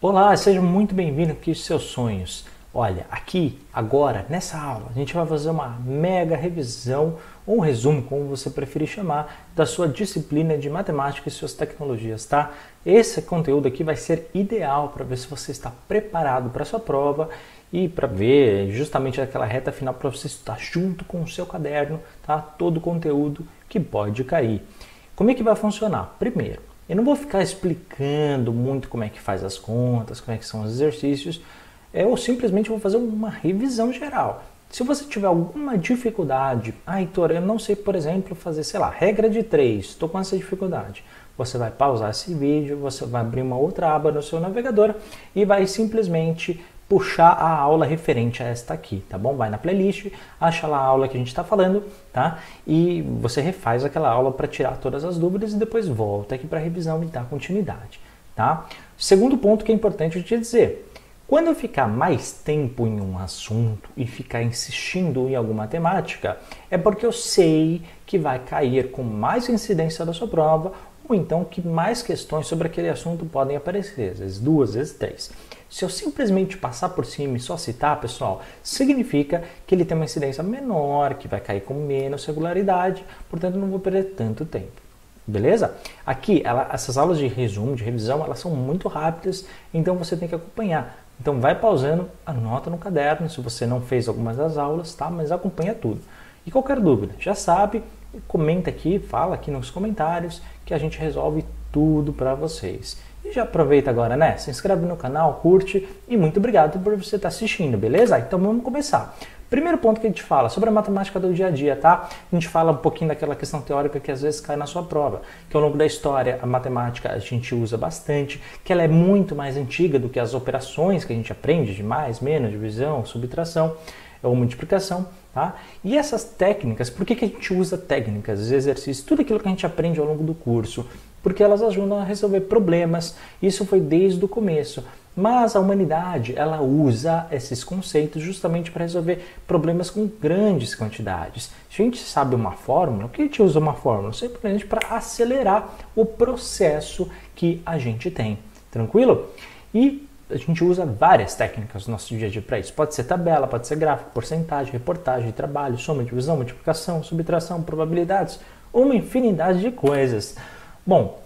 Olá, seja muito bem-vindo aqui aos seus sonhos. Olha, aqui, agora, nessa aula, a gente vai fazer uma mega revisão ou um resumo, como você preferir chamar, da sua disciplina de matemática e suas tecnologias, tá? Esse conteúdo aqui vai ser ideal para ver se você está preparado para a sua prova e para ver justamente aquela reta final para você estar junto com o seu caderno, tá? Todo o conteúdo que pode cair. Como é que vai funcionar? Primeiro, eu não vou ficar explicando muito como é que faz as contas, como é que são os exercícios, eu simplesmente vou fazer uma revisão geral. Se você tiver alguma dificuldade, Heitor, eu não sei, por exemplo, fazer, sei lá, regra de 3, estou com essa dificuldade. Você vai pausar esse vídeo, você vai abrir uma outra aba no seu navegador e vai simplesmente puxar a aula referente a esta aqui, tá bom? Vai na playlist, acha lá a aula que a gente está falando, tá? E você refaz aquela aula para tirar todas as dúvidas e depois volta aqui para a revisão e dar continuidade, tá? Segundo ponto que é importante eu te dizer, quando eu ficar mais tempo em um assunto e ficar insistindo em alguma temática, é porque eu sei que vai cair com mais incidência da sua prova ou então que mais questões sobre aquele assunto podem aparecer, às vezes 2, às vezes 3. Se eu simplesmente passar por cima e só citar, pessoal, significa que ele tem uma incidência menor, que vai cair com menos regularidade, portanto não vou perder tanto tempo. Beleza? Aqui, essas aulas de resumo, de revisão, elas são muito rápidas, então você tem que acompanhar. Então vai pausando, anota no caderno, se você não fez algumas das aulas, tá? Mas acompanha tudo. E qualquer dúvida, já sabe, comenta aqui, fala aqui nos comentários, que a gente resolve tudo para vocês. E já aproveita agora, né? Se inscreve no canal, curte e muito obrigado por você estar assistindo, beleza? Então vamos começar. Primeiro ponto que a gente fala sobre a matemática do dia a dia, tá? A gente fala um pouquinho daquela questão teórica que às vezes cai na sua prova, que ao longo da história a matemática a gente usa bastante, que ela é muito mais antiga do que as operações que a gente aprende de mais, menos, divisão, subtração ou multiplicação, tá? E essas técnicas, por que a gente usa técnicas, exercícios, tudo aquilo que a gente aprende ao longo do curso? Porque elas ajudam a resolver problemas, isso foi desde o começo. Mas a humanidade, ela usa esses conceitos justamente para resolver problemas com grandes quantidades. Se a gente sabe uma fórmula, por que a gente usa uma fórmula? Simplesmente para acelerar o processo que a gente tem. Tranquilo? E a gente usa várias técnicas no nosso dia a dia para isso. Pode ser tabela, pode ser gráfico, porcentagem, reportagem, trabalho, soma, divisão, multiplicação, subtração, probabilidades, uma infinidade de coisas. Bom,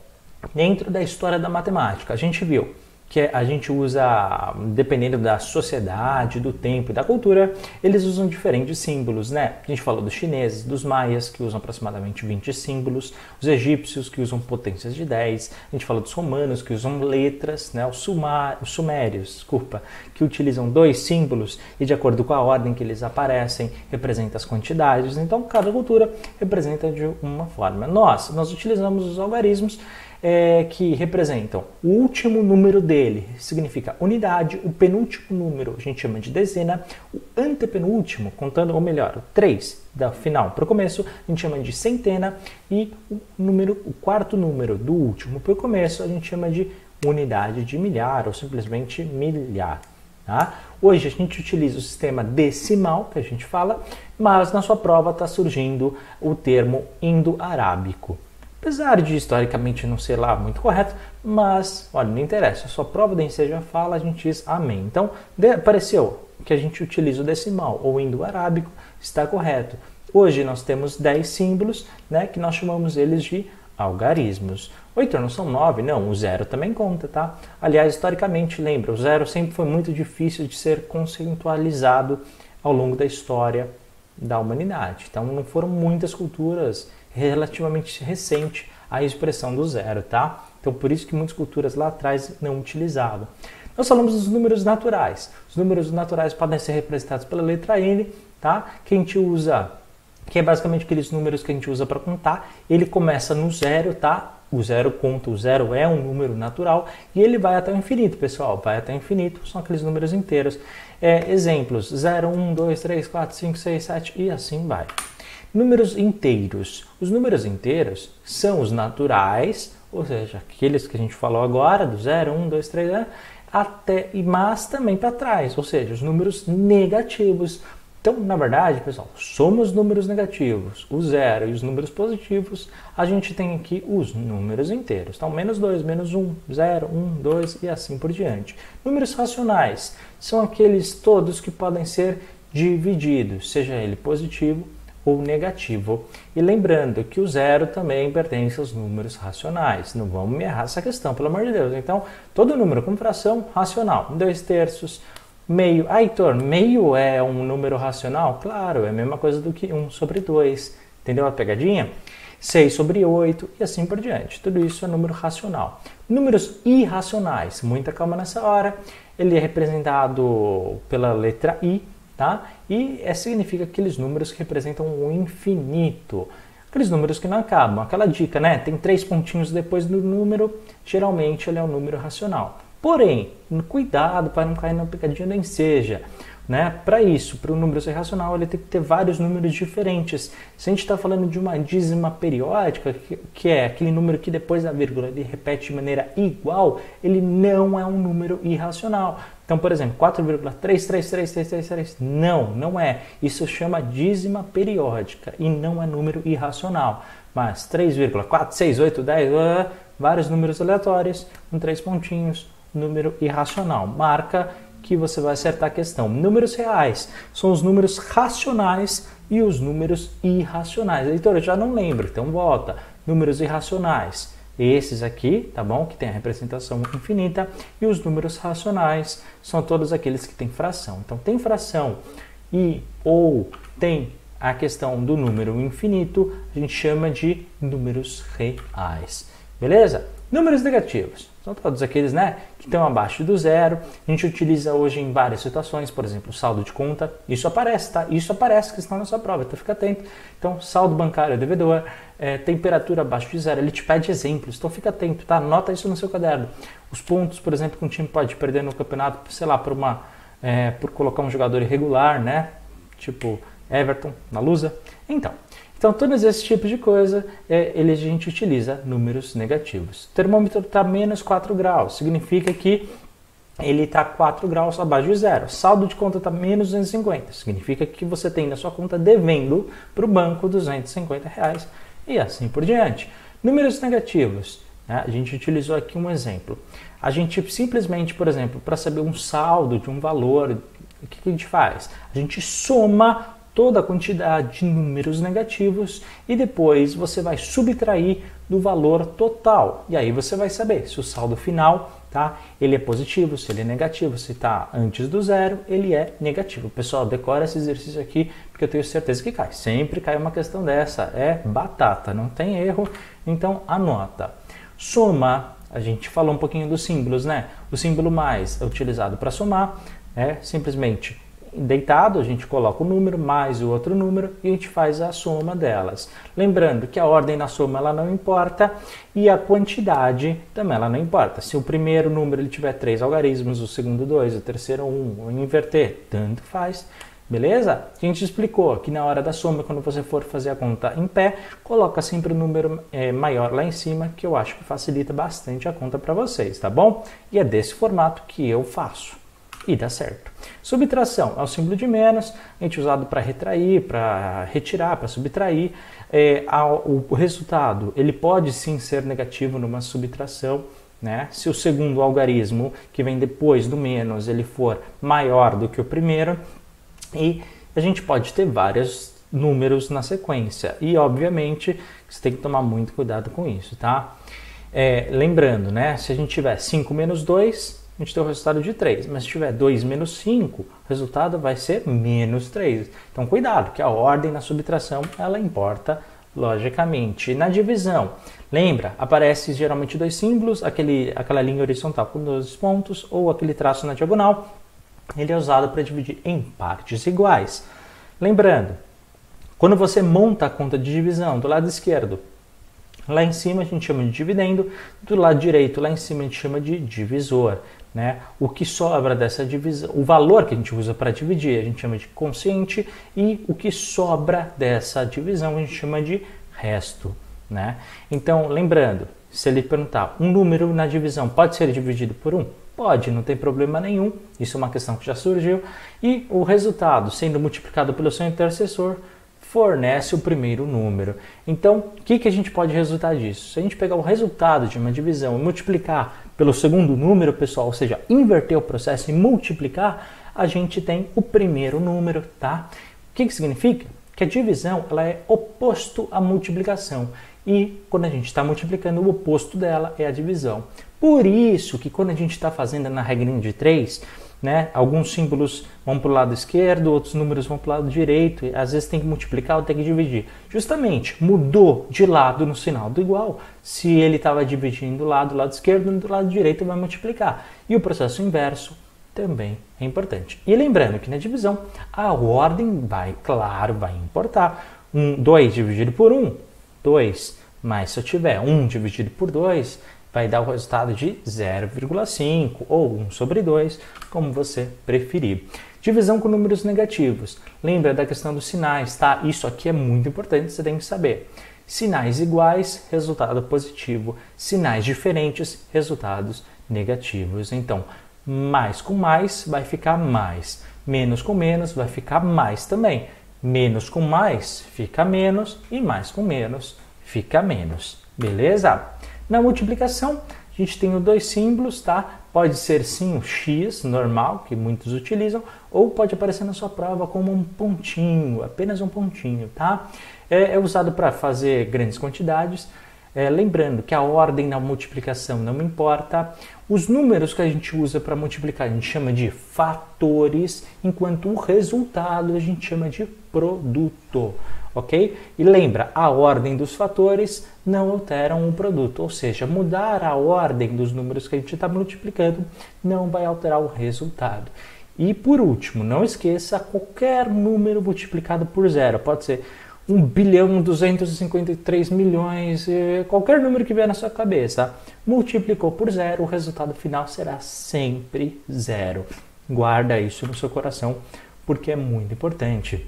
dentro da história da matemática, a gente viu que a gente usa, dependendo da sociedade, do tempo e da cultura, eles usam diferentes símbolos, né? A gente falou dos chineses, dos maias, que usam aproximadamente 20 símbolos, os egípcios, que usam potências de 10, a gente falou dos romanos, que usam letras, né? Os sumérios, que utilizam 2 símbolos e de acordo com a ordem que eles aparecem, representa as quantidades, então cada cultura representa de uma forma. Nós utilizamos os algarismos, que representam o último número dele, significa unidade, o penúltimo número a gente chama de dezena, o antepenúltimo, contando, ou melhor, o 3 da final para o começo, a gente chama de centena, e o quarto número do último para o começo a gente chama de unidade de milhar, ou simplesmente milhar. Tá? Hoje a gente utiliza o sistema decimal, que a gente fala, mas na sua prova está surgindo o termo indo-arábico. Apesar de historicamente não ser lá muito correto, mas, olha, não interessa, a sua prova da INSEE já fala, a gente diz amém. Então, apareceu que a gente utiliza o decimal ou indo-arábico, está correto. Hoje nós temos 10 símbolos, né, que nós chamamos eles de algarismos. Heitor, não são 9? Não, o 0 também conta, tá? Aliás, historicamente, lembra, o 0 sempre foi muito difícil de ser conceitualizado ao longo da história da humanidade. Então, não foram muitas culturas relativamente recente a expressão do 0, tá? Então, por isso que muitas culturas lá atrás não utilizavam. Nós falamos dos números naturais. Os números naturais podem ser representados pela letra N, tá? Que a gente usa, que é basicamente aqueles números que a gente usa para contar. Ele começa no 0, tá? O 0 conta, o 0 é um número natural e ele vai até o infinito, pessoal. Vai até o infinito, são aqueles números inteiros. Exemplos, 0, 1, 2, 3, 4, 5, 6, 7 e assim vai. Números inteiros. Os números inteiros são os naturais, ou seja, aqueles que a gente falou agora, do 0, 1, 2, 3, até, mas também para trás, ou seja, os números negativos. Então, na verdade, pessoal, somos números negativos, o 0 e os números positivos, a gente tem aqui os números inteiros. Então, menos 2, menos 1, 0, 1, 2 e assim por diante. Números racionais são aqueles todos que podem ser divididos, seja ele positivo ou negativo. E lembrando que o 0 também pertence aos números racionais. Não vamos me errar essa questão, pelo amor de Deus. Então, todo número com fração racional, 2/3, meio. Ah, Heitor, meio é um número racional? Claro, é a mesma coisa do que 1/2. Entendeu a pegadinha? 6/8 e assim por diante. Tudo isso é número racional. Números irracionais, muita calma nessa hora. Ele é representado pela letra I, tá? E significa aqueles números que representam o infinito. Aqueles números que não acabam. Aquela dica, né? Tem 3 pontinhos depois do número, geralmente ele é um número racional. Porém, cuidado para não cair na pegadinha nem seja. Né? Para isso, para o número ser racional, ele tem que ter vários números diferentes. Se a gente está falando de uma dízima periódica, que é aquele número que depois da vírgula ele repete de maneira igual, ele não é um número irracional. Então, por exemplo, 4,3333333, não é. Isso chama dízima periódica e não é número irracional. Mas 3,4, 6, 8, 10, vários números aleatórios com 3 pontinhos, número irracional. Marca que você vai acertar a questão. Números reais são os números racionais e os números irracionais. Heitor, eu já não lembro, então volta. Números irracionais, esses aqui, tá bom? Que tem a representação infinita. E os números racionais são todos aqueles que têm fração. Então, tem fração e ou tem a questão do número infinito, a gente chama de números reais. Beleza? Números negativos. São todos aqueles, né, que estão abaixo do 0. A gente utiliza hoje em várias situações, por exemplo, saldo de conta. Isso aparece, tá? Isso aparece que está na sua prova, então fica atento. Então, saldo bancário devedor, temperatura abaixo de 0, ele te pede exemplos, então fica atento, tá? Anota isso no seu caderno. Os pontos, por exemplo, que um time pode perder no campeonato, sei lá, por colocar um jogador irregular, né? Tipo Everton na Lusa. Então, todos esses tipos de coisa, a gente utiliza números negativos. O termômetro está menos 4 graus, significa que ele está 4 graus abaixo de 0. Saldo de conta está menos 250, significa que você tem na sua conta devendo para o banco R$250 e assim por diante. Números negativos, né? A gente utilizou aqui um exemplo. A gente simplesmente, por exemplo, para saber um saldo de um valor, o que a gente faz? A gente soma toda a quantidade de números negativos e depois você vai subtrair do valor total. E aí você vai saber se o saldo final, tá, ele é positivo, se ele é negativo, se está antes do 0, ele é negativo. Pessoal, decora esse exercício aqui porque eu tenho certeza que cai. Sempre cai uma questão dessa, é batata, não tem erro, então anota. Soma, a gente falou um pouquinho dos símbolos, né? O símbolo mais é utilizado para somar, é simplesmente deitado, a gente coloca o número mais o outro número e a gente faz a soma delas. Lembrando que a ordem na soma ela não importa e a quantidade também ela não importa. Se o primeiro número ele tiver 3 algarismos, o segundo 2, o terceiro 1, ou inverter, tanto faz. Beleza? A gente explicou que na hora da soma, quando você for fazer a conta em pé, coloca sempre o número maior lá em cima, que eu acho que facilita bastante a conta para vocês, tá bom? E é desse formato que eu faço. E dá certo. Subtração é o símbolo de menos, a gente usado para retrair, para retirar, para subtrair. O resultado ele pode sim ser negativo numa subtração, né? Se o segundo algarismo, que vem depois do menos, ele for maior do que o primeiro. E a gente pode ter vários números na sequência. E, obviamente, você tem que tomar muito cuidado com isso, tá? Lembrando, né? Se a gente tiver 5 menos 2... a gente tem o resultado de 3, mas se tiver 2 menos 5, o resultado vai ser menos 3. Então, cuidado, que a ordem na subtração, ela importa, logicamente. Na divisão, lembra, aparece geralmente 2 símbolos, aquela linha horizontal com 2 pontos, ou aquele traço na diagonal, ele é usado para dividir em partes iguais. Lembrando, quando você monta a conta de divisão do lado esquerdo, lá em cima a gente chama de dividendo, do lado direito lá em cima a gente chama de divisor, né? O que sobra dessa divisão, o valor que a gente usa para dividir a gente chama de quociente e o que sobra dessa divisão a gente chama de resto, né? Então, lembrando, se ele perguntar um número na divisão pode ser dividido por 1? Pode, não tem problema nenhum, isso é uma questão que já surgiu. E o resultado, sendo multiplicado pelo seu intercessor, fornece o primeiro número. Então, o que a gente pode resultar disso? Se a gente pegar o resultado de uma divisão e multiplicar pelo segundo número, pessoal, ou seja, inverter o processo e multiplicar, a gente tem o primeiro número, tá? O que significa? Que a divisão ela é oposto à multiplicação. E quando a gente está multiplicando, o oposto dela é a divisão. Por isso que quando a gente está fazendo na regrinha de 3, né, alguns símbolos vão para o lado esquerdo, outros números vão para o lado direito, e às vezes tem que multiplicar ou tem que dividir. Justamente, mudou de lado no sinal do igual, se ele estava dividindo do lado esquerdo, do lado direito vai multiplicar. E o processo inverso também é importante. E lembrando que na divisão, a ordem vai importar. 2 dividido por 1, 2. Mas se eu tiver 1 dividido por 2, vai dar o resultado de 0,5 ou 1 sobre 2, como você preferir. Divisão com números negativos. Lembra da questão dos sinais, tá? Isso aqui é muito importante, você tem que saber. Sinais iguais, resultado positivo. Sinais diferentes, resultados negativos. Então, mais com mais vai ficar mais. Menos com menos vai ficar mais também. Menos com mais fica menos e mais com menos fica menos. Beleza? Na multiplicação, a gente tem os dois símbolos, tá? Pode ser sim o X, normal, que muitos utilizam, ou pode aparecer na sua prova como um pontinho, apenas um pontinho, tá? É usado para fazer grandes quantidades. Lembrando que a ordem da multiplicação não importa. Os números que a gente usa para multiplicar a gente chama de fatores, enquanto o resultado a gente chama de produto, ok? E lembra, a ordem dos fatores não alteram o produto, ou seja, mudar a ordem dos números que a gente está multiplicando não vai alterar o resultado. E por último, não esqueça, qualquer número multiplicado por zero, pode ser 1.253.000.000, qualquer número que vier na sua cabeça, multiplicou por zero, o resultado final será sempre zero. Guarda isso no seu coração, porque é muito importante.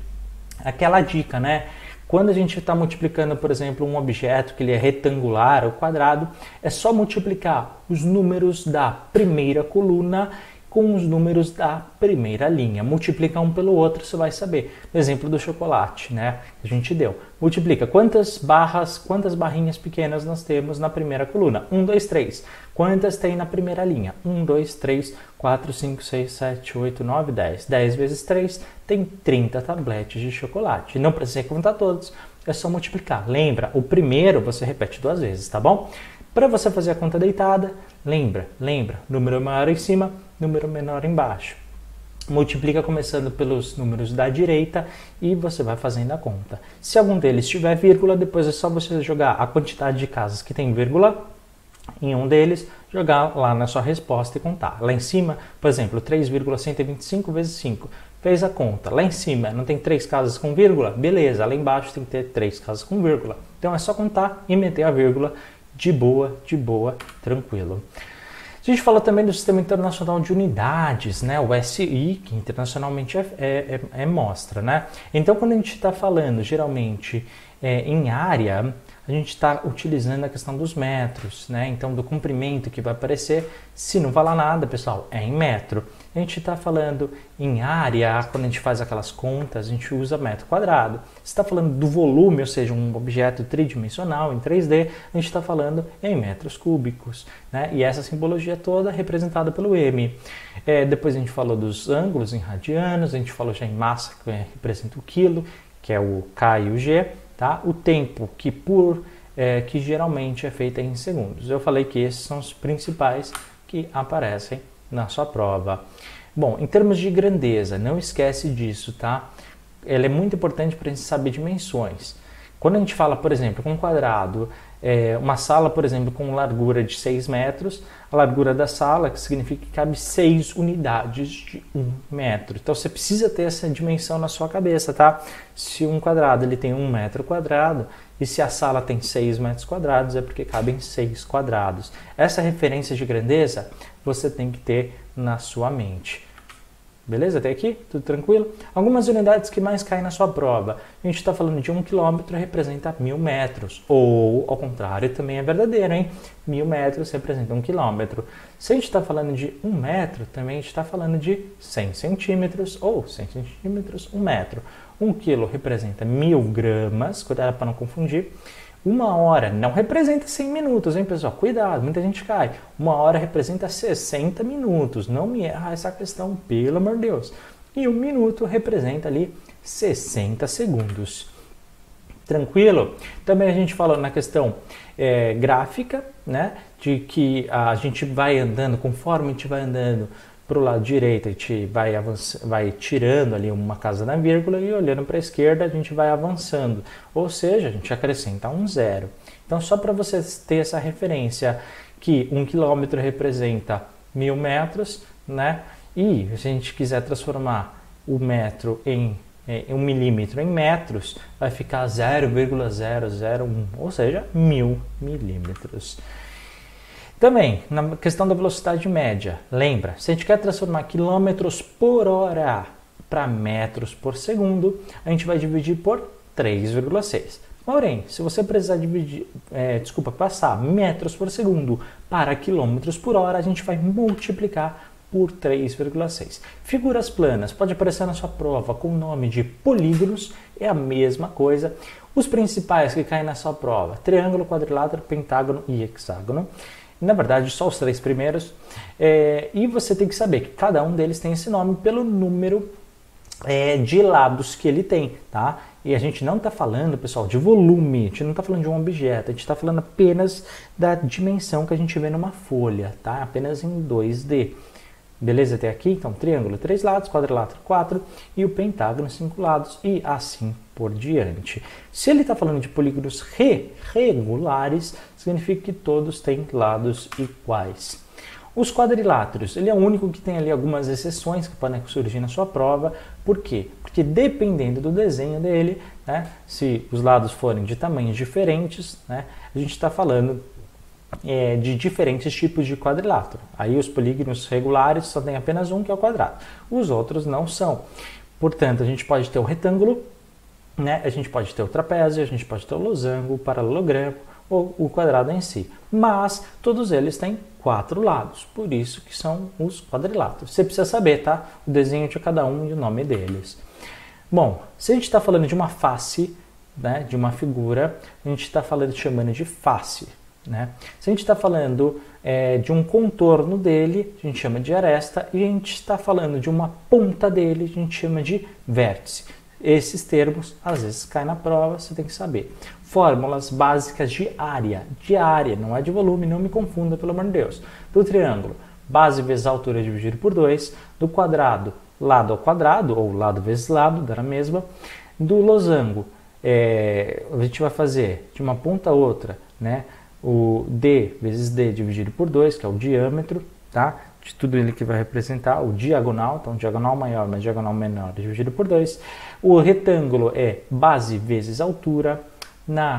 Aquela dica, né? Quando a gente está multiplicando, por exemplo, um objeto que ele é retangular ou quadrado, é só multiplicar os números da primeira coluna com os números da primeira linha. Multiplica um pelo outro, você vai saber. No exemplo do chocolate, né, que a gente deu. Multiplica quantas barrinhas pequenas nós temos na primeira coluna. 1, 2, 3. Quantas tem na primeira linha? 1, 2, 3, 4, 5, 6, 7, 8, 9, 10. 10 vezes 3 tem 30 tabletes de chocolate. Não precisa contar todos, é só multiplicar. Lembra, o primeiro você repete 2 vezes, tá bom? Para você fazer a conta deitada, lembra, número maior em cima, número menor embaixo. Multiplica começando pelos números da direita e você vai fazendo a conta. Se algum deles tiver vírgula, depois é só você jogar a quantidade de casas que tem vírgula em um deles, jogar lá na sua resposta e contar. Lá em cima, por exemplo, 3,125 vezes 5. Fez a conta. Lá em cima não tem 3 casas com vírgula? Beleza, lá embaixo tem que ter 3 casas com vírgula. Então é só contar e meter a vírgula de boa, tranquilo. A gente fala também do Sistema Internacional de Unidades, né? O SI, que internacionalmente mostra, né? Então, quando a gente está falando, geralmente, em área, a gente está utilizando a questão dos metros, né? Então, do comprimento que vai aparecer, se não falar nada, pessoal, é em metro. A gente está falando em área, quando a gente faz aquelas contas, a gente usa metro quadrado. Se está falando do volume, ou seja, um objeto tridimensional em 3D, a gente está falando em metros cúbicos, né? E essa simbologia toda é representada pelo M. Depois a gente falou dos ângulos em radianos, a gente falou já em massa, que representa o quilo, que é o K e o G, tá? O tempo, que geralmente é feito em segundos. Eu falei que esses são os principais que aparecem na sua prova. Bom, em termos de grandeza, não esquece disso, tá? Ela é muito importante para a gente saber dimensões. Quando a gente fala, por exemplo, com um quadrado, uma sala, por exemplo, com largura de 6 metros, a largura da sala, que significa que cabe 6 unidades de 1 metro. Então, você precisa ter essa dimensão na sua cabeça, tá? Se um quadrado ele tem 1 metro quadrado, e se a sala tem 6 metros quadrados, é porque cabem 6 quadrados. Essa referência de grandeza você tem que ter na sua mente. Beleza? Até aqui? Tudo tranquilo? Algumas unidades que mais caem na sua prova. A gente está falando de 1 km representa 1000 metros. Ou, ao contrário, também é verdadeiro, hein? 1000 metros representa 1 km. Se a gente está falando de 1 metro, também a gente está falando de 100 centímetros. Ou 100 centímetros, 1 metro. 1 quilo representa 1000 gramas. Cuidado para não confundir. 1 hora não representa 100 minutos, hein, pessoal? Cuidado, muita gente cai. 1 hora representa 60 minutos. Não me erra essa questão, pelo amor de Deus. E 1 minuto representa ali 60 segundos. Tranquilo? Também a gente falou na questão gráfica, né? De que a gente vai andando, conforme a gente vai andando para o lado direito, a gente vai tirando ali uma casa na vírgula e olhando para a esquerda a gente vai avançando. Ou seja, a gente acrescenta um zero. Então, só para você ter essa referência que 1 quilômetro representa 1000 metros, né? E se a gente quiser transformar o metro em 1 milímetro em metros, vai ficar 0,001, ou seja, 1000 milímetros. Também, na questão da velocidade média, lembra, se a gente quer transformar quilômetros por hora para metros por segundo, a gente vai dividir por 3,6. Porém, se você precisar passar metros por segundo para quilômetros por hora, a gente vai multiplicar por 3,6. Figuras planas, pode aparecer na sua prova com o nome de polígonos, é a mesma coisa. Os principais que caem na sua prova, triângulo, quadrilátero, pentágono e hexágono. Na verdade, só os 3 primeiros. E você tem que saber que cada um deles tem esse nome pelo número de lados que ele tem, tá? E a gente não está falando, pessoal, de volume, a gente não está falando de um objeto, a gente está falando apenas da dimensão que a gente vê numa folha, tá? Apenas em 2D. Beleza até aqui? Então, triângulo 3 lados, quadrilátero 4 e o pentágono 5 lados e assim por diante. Se ele está falando de polígonos regulares, significa que todos têm lados iguais. Os quadriláteros, ele é o único que tem ali algumas exceções que podem surgir na sua prova. Por quê? Porque dependendo do desenho dele, né, se os lados forem de tamanhos diferentes, né, a gente está falando de diferentes tipos de quadrilátero. Aí os polígonos regulares só tem apenas um, que é o quadrado. Os outros não são. Portanto, a gente pode ter o retângulo, né? A gente pode ter o trapézio, a gente pode ter o losango, o paralelogramo ou o quadrado em si. Mas todos eles têm 4 lados, por isso que são os quadriláteros. Você precisa saber, tá? O desenho de cada um e o nome deles. Bom, se a gente está falando de uma face, né, de uma figura, a gente está chamando de face. Né? Se a gente está falando de um contorno dele, a gente chama de aresta, e a gente está falando de uma ponta dele, a gente chama de vértice. Esses termos às vezes caem na prova, você tem que saber. Fórmulas básicas de área, não é de volume, não me confunda, pelo amor de Deus. Do triângulo, base vezes altura dividido por 2, do quadrado, lado ao quadrado, ou lado vezes lado, dá na mesma. Do losango, a gente vai fazer de uma ponta a outra, né? O D vezes D dividido por 2, que é o diâmetro, tá? De tudo ele que vai representar, o diagonal, então diagonal maior mais diagonal menor dividido por 2. O retângulo é base vezes altura.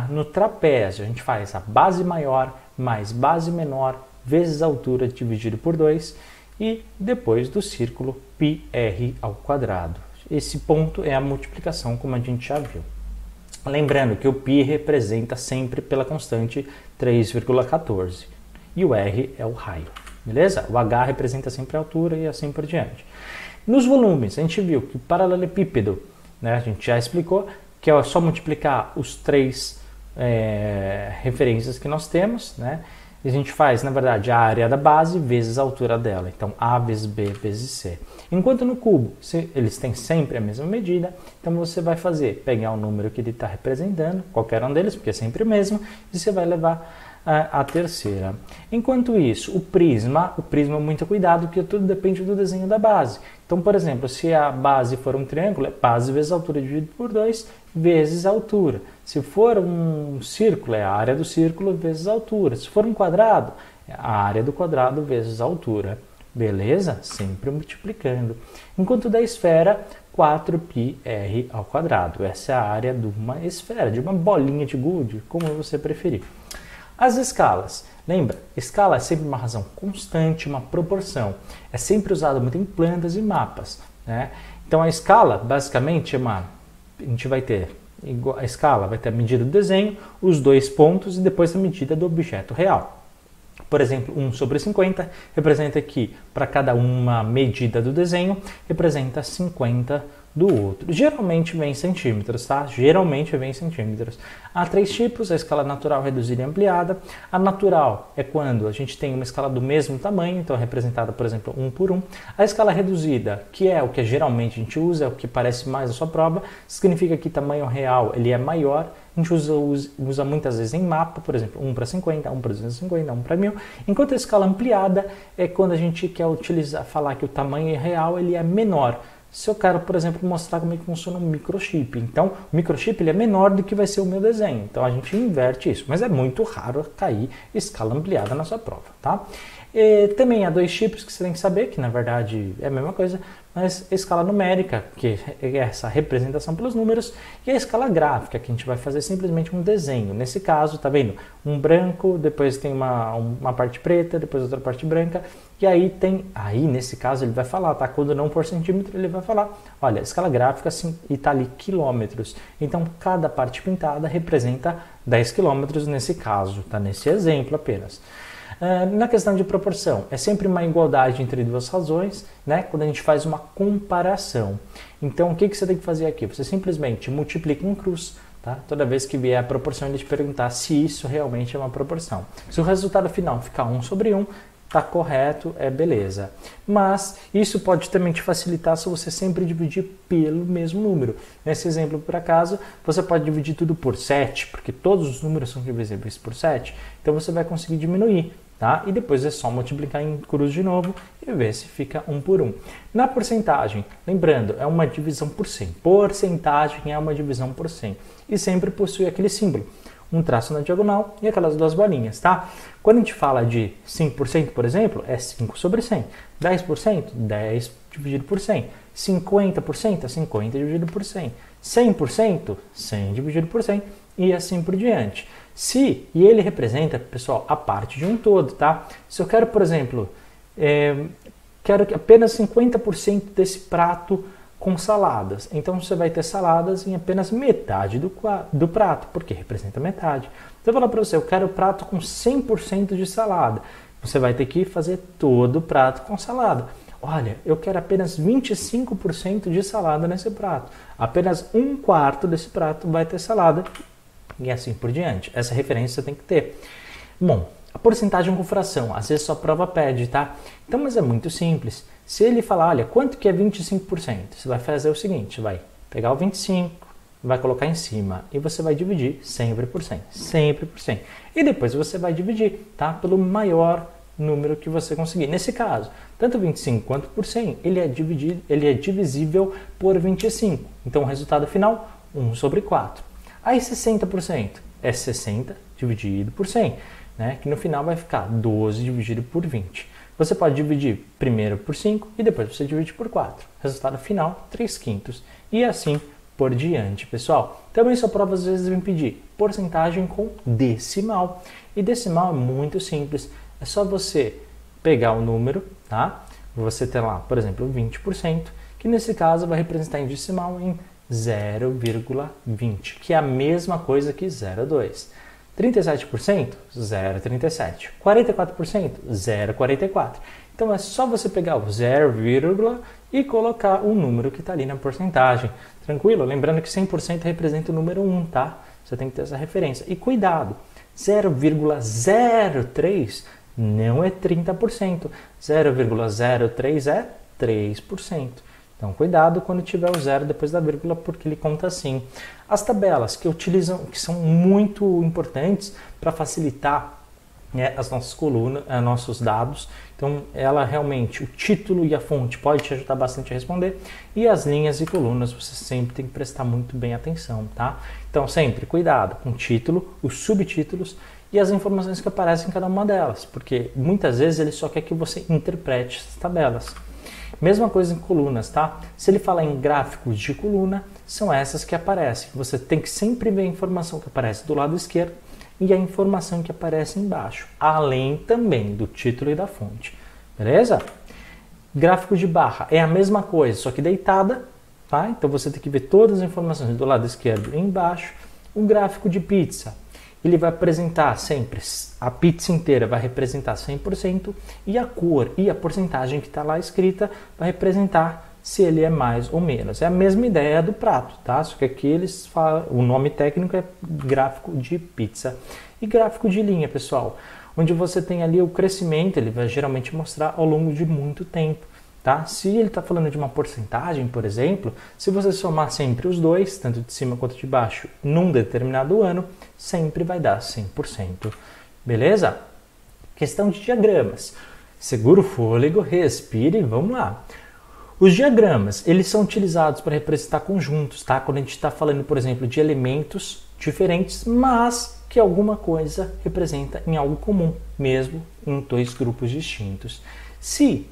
No trapézio, a gente faz a base maior mais base menor vezes altura dividido por 2. E depois do círculo, πr ao quadrado. Esse ponto é a multiplicação, como a gente já viu. Lembrando que o π representa sempre pela constante 3,14 e o R é o raio, beleza? O H representa sempre a altura e assim por diante. Nos volumes, a gente viu que o paralelepípedo, né, a gente já explicou, que é só multiplicar os 3 referências que nós temos, né? E a gente faz, na verdade, a área da base vezes a altura dela. Então, A vezes B vezes C. Enquanto no cubo, eles têm sempre a mesma medida, então você vai pegar o número que ele está representando, qualquer um deles, porque é sempre o mesmo, e você vai levar a terceira. Enquanto isso, o prisma, muito cuidado, porque tudo depende do desenho da base. Então, por exemplo, se a base for um triângulo, é base vezes a altura dividido por 2 vezes a altura. Se for um círculo, é a área do círculo vezes a altura. Se for um quadrado, é a área do quadrado vezes a altura. Beleza? Sempre multiplicando. Enquanto da esfera, 4πr ao quadrado. Essa é a área de uma esfera, de uma bolinha de gude, como você preferir. As escalas. Lembra? Escala é sempre uma razão constante, uma proporção. É sempre usado muito em plantas e mapas. né? Então a escala basicamente a gente vai ter a escala vai ter a medida do desenho, os 2 pontos e depois a medida do objeto real. Por exemplo, 1/50 representa que para cada uma medida do desenho representa 50 do outro. Geralmente vem em centímetros, tá? Geralmente vem em centímetros. Há 3 tipos: a escala natural, reduzida e ampliada. A natural é quando a gente tem uma escala do mesmo tamanho, então é representada, por exemplo, 1 por 1. A escala reduzida, que é o que geralmente a gente usa, é o que parece mais a sua prova, significa que tamanho real ele é maior. A gente usa muitas vezes em mapa, por exemplo, 1/50, 1/250, 1/1000. Enquanto a escala ampliada é quando a gente quer falar que o tamanho real ele é menor. Se eu quero, por exemplo, mostrar como é que funciona um microchip, então o microchip ele é menor do que vai ser o meu desenho, então a gente inverte isso, mas é muito raro cair escala ampliada na sua prova, tá? E também há 2 tipos que você tem que saber, que na verdade é a mesma coisa, mas a escala numérica, que é essa representação pelos números, e a escala gráfica, que a gente vai fazer simplesmente um desenho. Nesse caso, tá vendo? Um branco, depois tem uma parte preta, depois outra parte branca, e aí nesse caso ele vai falar, tá? Quando não for centímetro, ele vai falar, olha, escala gráfica e tá ali quilômetros. Então, cada parte pintada representa 10 quilômetros nesse caso, tá? Nesse exemplo apenas. Na questão de proporção, é sempre uma igualdade entre 2 razões, né? Quando a gente faz uma comparação. Então, o que você tem que fazer aqui? Você simplesmente multiplica em cruz, tá? Toda vez que vier a proporção, ele te perguntar se isso realmente é uma proporção. Se o resultado final ficar 1/1, tá correto, é beleza. Mas isso pode também te facilitar se você sempre dividir pelo mesmo número. Nesse exemplo, por acaso, você pode dividir tudo por 7, porque todos os números são divisíveis por 7, então você vai conseguir diminuir, tá? E depois é só multiplicar em cruz de novo e ver se fica 1 por 1. Na porcentagem, lembrando, é uma divisão por 100. Porcentagem é uma divisão por 100 e sempre possui aquele símbolo. Um traço na diagonal e aquelas 2 bolinhas, tá? Quando a gente fala de 5%, por exemplo, é 5/100. 10%, 10 dividido por 100. 50% é 50 dividido por 100. 100%, 100 dividido por 100 e assim por diante. E ele representa, pessoal, a parte de um todo, tá? Se eu quero, por exemplo, quero que apenas 50% desse prato com saladas. Então você vai ter saladas em apenas metade do prato, porque representa metade. Se eu falar para você, eu quero o prato com 100% de salada, você vai ter que fazer todo o prato com salada. Olha, eu quero apenas 25% de salada nesse prato. Apenas 1/4 desse prato vai ter salada e assim por diante. Essa referência você tem que ter. Bom, a porcentagem com fração, às vezes sua prova pede, tá? Então, mas é muito simples. Se ele falar, olha, quanto que é 25%? Você vai fazer o seguinte, você vai pegar o 25, vai colocar em cima e você vai dividir sempre por 100, sempre por 100. E depois você vai dividir, tá? Pelo maior número que você conseguir. Nesse caso, tanto 25 quanto por 100, ele é divisível por 25. Então, o resultado final, 1/4. Aí 60% é 60 dividido por 100, né? Que no final vai ficar 12 dividido por 20. Você pode dividir primeiro por 5 e depois você divide por 4. Resultado final, 3/5. E assim por diante, pessoal. Também sua prova às vezes vem pedir porcentagem com decimal. E decimal é muito simples. É só você pegar o número, tá? Você tem lá, por exemplo, 20%, que nesse caso vai representar em decimal em 0,20, que é a mesma coisa que 0,2. 37%, 0,37. 44%, 0,44. Então é só você pegar o 0, e colocar o número que está ali na porcentagem. Tranquilo? Lembrando que 100% representa o número 1, tá? Você tem que ter essa referência. E cuidado, 0,03 não é 30%. 0,03 é 3%. Então, cuidado quando tiver o 0 depois da vírgula, porque ele conta assim. As tabelas que são muito importantes para facilitar as nossas colunas, nossos dados. Então, ela realmente, o título e a fonte pode te ajudar bastante a responder. E as linhas e colunas, você sempre tem que prestar muito bem atenção, tá? Então, sempre cuidado com o título, os subtítulos e as informações que aparecem em cada uma delas, porque muitas vezes ele só quer que você interprete essas tabelas. Mesma coisa em colunas, tá? Se ele falar em gráficos de coluna, são essas que aparecem. Você tem que sempre ver a informação que aparece do lado esquerdo e a informação que aparece embaixo, além também do título e da fonte. Beleza? Gráfico de barra é a mesma coisa, só que deitada, tá? Então você tem que ver todas as informações do lado esquerdo e embaixo. Um gráfico de pizza, ele vai apresentar sempre, a pizza inteira vai representar 100% e a cor e a porcentagem que está lá escrita vai representar se ele é mais ou menos. É a mesma ideia do prato, tá? Só que aqui eles falam, o nome técnico é gráfico de pizza. E gráfico de linha, pessoal, onde você tem ali o crescimento, ele vai geralmente mostrar ao longo de muito tempo, tá? Se ele está falando de uma porcentagem, por exemplo, se você somar sempre os dois, tanto de cima quanto de baixo, num determinado ano, sempre vai dar 100%. Beleza? Questão de diagramas. Segura o fôlego, respire e vamos lá. Os diagramas, eles são utilizados para representar conjuntos, tá? Quando a gente está falando, por exemplo, de elementos diferentes, mas que alguma coisa representa em algo comum, mesmo em dois grupos distintos. Se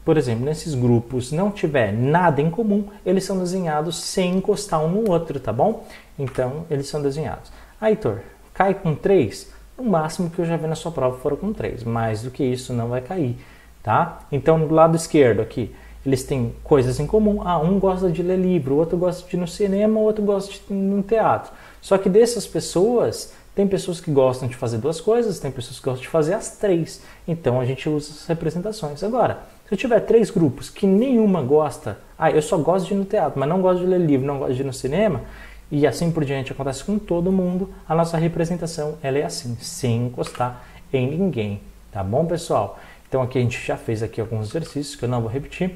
por exemplo, nesses grupos não tiver nada em comum, eles são desenhados sem encostar um no outro, tá bom? Então, eles são desenhados. Heitor, cai com 3? O máximo que eu já vi na sua prova foram com 3. Mais do que isso não vai cair, tá? Então, do lado esquerdo aqui, eles têm coisas em comum. Um gosta de ler livro, o outro gosta de ir no cinema, o outro gosta de ir no teatro. Só que dessas pessoas, tem pessoas que gostam de fazer duas coisas, tem pessoas que gostam de fazer as três. Então, a gente usa as representações. Agora, se eu tiver 3 grupos que nenhuma gosta, eu só gosto de ir no teatro, mas não gosto de ler livro, não gosto de ir no cinema, e assim por diante acontece com todo mundo, a nossa representação ela é assim, sem encostar em ninguém. Tá bom, pessoal? Então aqui a gente já fez aqui alguns exercícios que eu não vou repetir,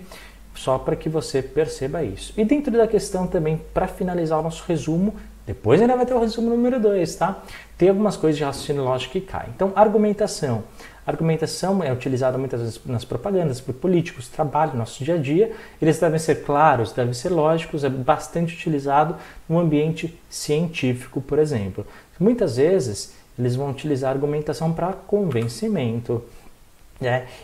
só para que você perceba isso. E dentro da questão também, para finalizar o nosso resumo, depois ainda vai ter o resumo número 2, tá? Tem algumas coisas de raciocínio lógico que caem. Então, argumentação. A argumentação é utilizada muitas vezes nas propagandas, por políticos, trabalho, no nosso dia a dia. Eles devem ser claros, devem ser lógicos, é bastante utilizado no ambiente científico, por exemplo. Muitas vezes, eles vão utilizar a argumentação para convencimento.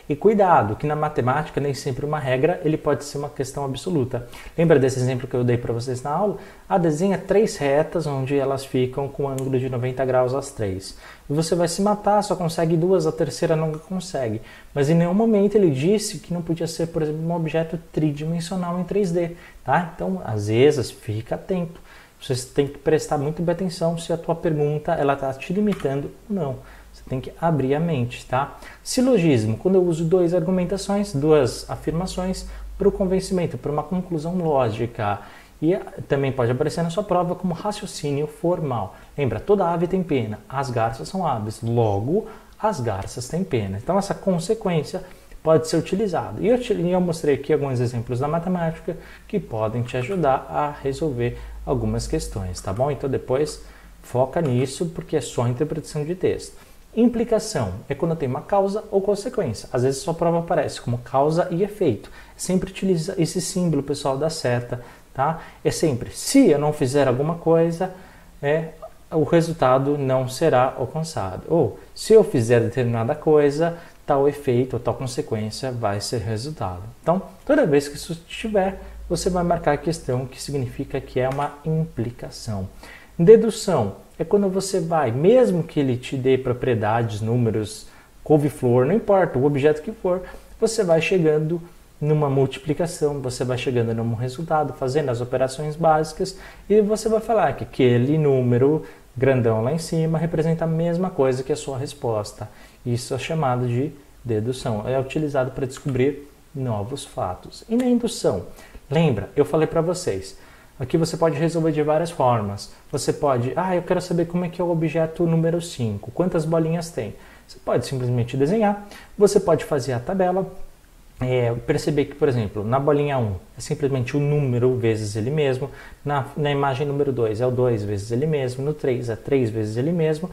E cuidado, que na matemática nem sempre uma regra ele pode ser uma questão absoluta. Lembra desse exemplo que eu dei para vocês na aula? Desenha 3 retas onde elas ficam com um ângulo de 90 graus as 3. E você vai se matar, só consegue 2, a terceira não consegue. Mas em nenhum momento ele disse que não podia ser, por exemplo, um objeto tridimensional em 3D. Tá? Então, às vezes, fica atento. Você tem que prestar muito bem atenção se a tua pergunta está te limitando ou não. Você tem que abrir a mente, tá? Silogismo, quando eu uso 2 argumentações, 2 afirmações para o convencimento, para uma conclusão lógica. E também pode aparecer na sua prova como raciocínio formal. Lembra, toda ave tem pena, as garças são aves, logo as garças têm pena. Então essa consequência pode ser utilizada. E eu mostrei aqui alguns exemplos da matemática que podem te ajudar a resolver algumas questões, tá bom? Então depois foca nisso porque é só interpretação de texto. Implicação é quando tem uma causa ou consequência. Às vezes sua prova aparece como causa e efeito. Sempre utiliza esse símbolo, pessoal, da seta, tá? É sempre, se eu não fizer alguma coisa, o resultado não será alcançado. Ou, se eu fizer determinada coisa, tal efeito ou tal consequência vai ser resultado. Então, toda vez que isso estiver, você vai marcar a questão que significa que é uma implicação. Dedução é quando você vai, mesmo que ele te dê propriedades, números, couve-flor, não importa o objeto que for, você vai chegando numa multiplicação, você vai chegando num resultado, fazendo as operações básicas e você vai falar que aquele número grandão lá em cima representa a mesma coisa que a sua resposta. Isso é chamado de dedução. É utilizado para descobrir novos fatos. E na indução? Lembra, eu falei para vocês, aqui você pode resolver de várias formas. Você pode, eu quero saber como é que é o objeto número 5, quantas bolinhas tem. Você pode simplesmente desenhar, você pode fazer a tabela, perceber que, por exemplo, na bolinha 1 é simplesmente o número vezes ele mesmo, na imagem número 2 é o 2 vezes ele mesmo, no 3 é 3 vezes ele mesmo,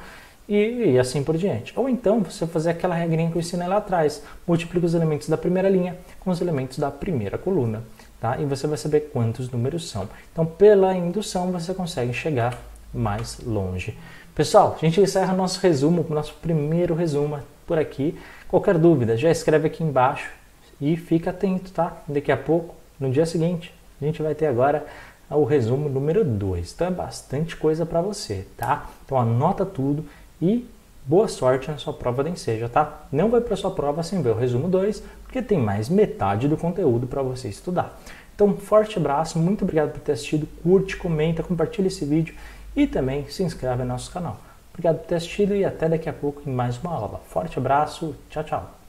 e assim por diante. Ou então você fazer aquela regrinha que eu ensinei lá atrás, multiplica os elementos da primeira linha com os elementos da primeira coluna. Tá? E você vai saber quantos números são. Então, pela indução, você consegue chegar mais longe. Pessoal, a gente encerra nosso resumo, nosso primeiro resumo por aqui. Qualquer dúvida, já escreve aqui embaixo e fica atento, tá? Daqui a pouco, no dia seguinte, a gente vai ter agora o resumo número 2. Então, é bastante coisa para você, tá? Então, anota tudo e boa sorte na sua prova da Enseja, tá? Não vai para sua prova sem ver o resumo 2, porque tem mais metade do conteúdo para você estudar. Então, um forte abraço, muito obrigado por ter assistido, curte, comenta, compartilha esse vídeo e também se inscreve no nosso canal. Obrigado por ter assistido e até daqui a pouco em mais uma aula. Forte abraço, tchau, tchau!